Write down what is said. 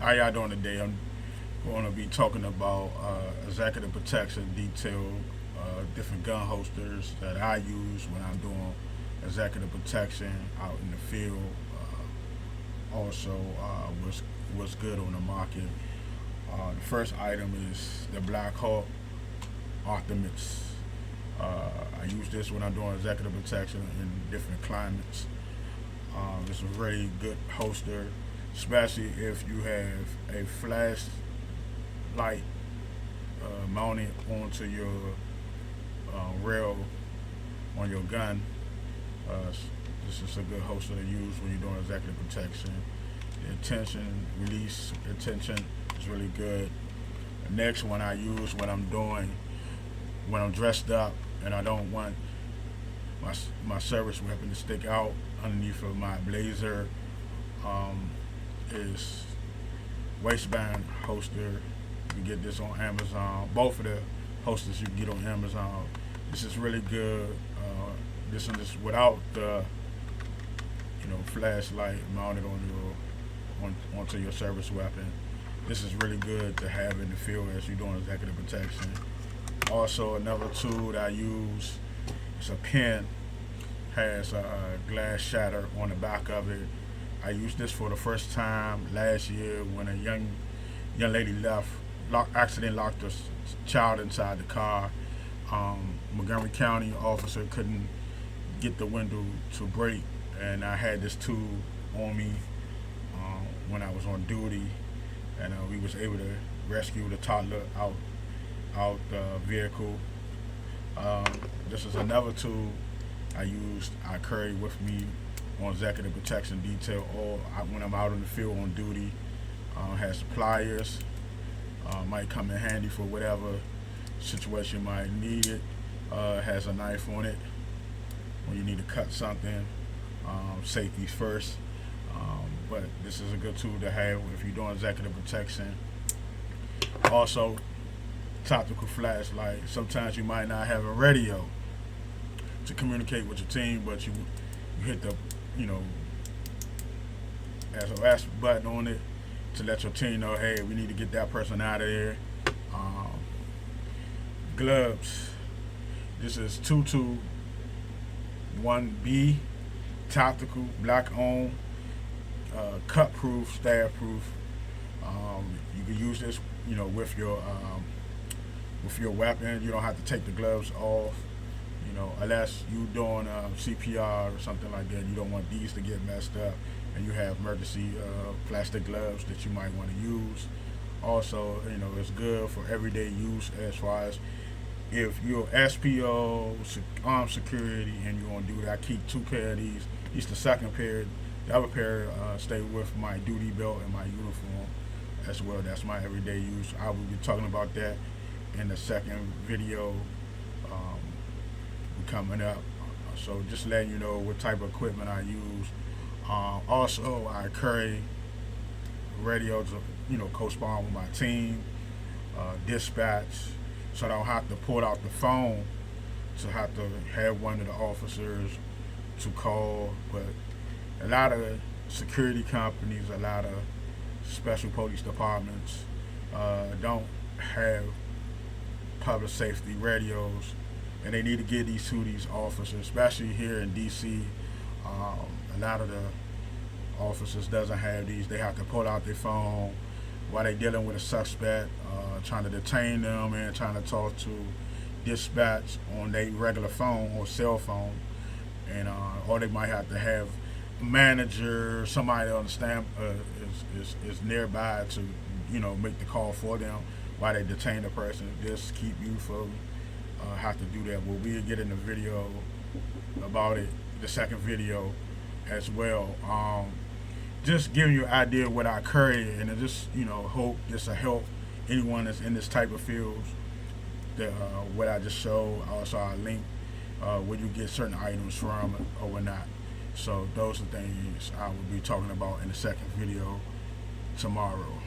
How y'all doing today? I'm going to be talking about executive protection detail, different gun holsters that I use when I'm doing executive protection out in the field. Also, what's good on the market. The first item is the Black Hawk Optimus. I use this when I'm doing executive protection in different climates. It's a very good holster, especially if you have a flashlight mounted onto your rail on your gun. Uh, this is a good holster to use when you're doing executive protection. The attention, release attention is really good. The next one I use when I'm dressed up and I don't want my service weapon to stick out underneath of my blazer, is waistband holster. You can get this on Amazon. Both of the holsters you can get on Amazon. This is really good. This one is without the flashlight mounted onto your service weapon. This is really good to have in the field as you're doing executive protection. Also, another tool that I use is a pen. Has a glass shatter on the back of it. I used this for the first time last year when a young lady accidentally locked her child inside the car. Montgomery County officer couldn't get the window to break, and I had this tool on me when I was on duty, and we was able to rescue the toddler out the vehicle. This is another tool I carry with me on executive protection detail, or when I'm out in the field on duty. Has pliers, might come in handy for whatever situation you might need it. Has a knife on it when you need to cut something. Safety first, but this is a good tool to have if you're doing executive protection. Also, tactical flashlight. Sometimes you might not have a radio to communicate with your team, but you hit the SOS button on it to let your team know, hey, we need to get that person out of there. Gloves. This is 221B tactical, black owned, cut proof, stab proof. You can use this with your weapon. You don't have to take the gloves off. Unless you doing CPR or something like that, you don't want these to get messed up, and you have emergency plastic gloves that you might want to use. Also, it's good for everyday use as far as if you're SPO, armed security, and you're going to do that. I keep two pair of these. Each the second pair. The other pair stay with my duty belt and my uniform as well. That's my everyday use. I will be talking about that in the second video coming up. So just letting you know what type of equipment I use. Also, I carry radios, co-spawn with my team, dispatch, so I don't have to pull out the phone to have to have one of the officers to call. But a lot of security companies, a lot of special police departments don't have public safety radios, and they need to get these to these officers, especially here in DC. A lot of the officers doesn't have these. They have to pull out their phone while they're dealing with a suspect, trying to detain them and trying to talk to dispatch on their regular phone or cell phone, and or they might have to have a manager, somebody on the stand is nearby to make the call for them while they detain the person. Just keep you from have to do that. Well, we'll get in the video about it, the second video as well. Just giving you an idea of what I carry, and I just hope this will help anyone that's in this type of fields. That what I just showed. Also, I link where you get certain items from or whatnot. So those are things I will be talking about in the second video tomorrow.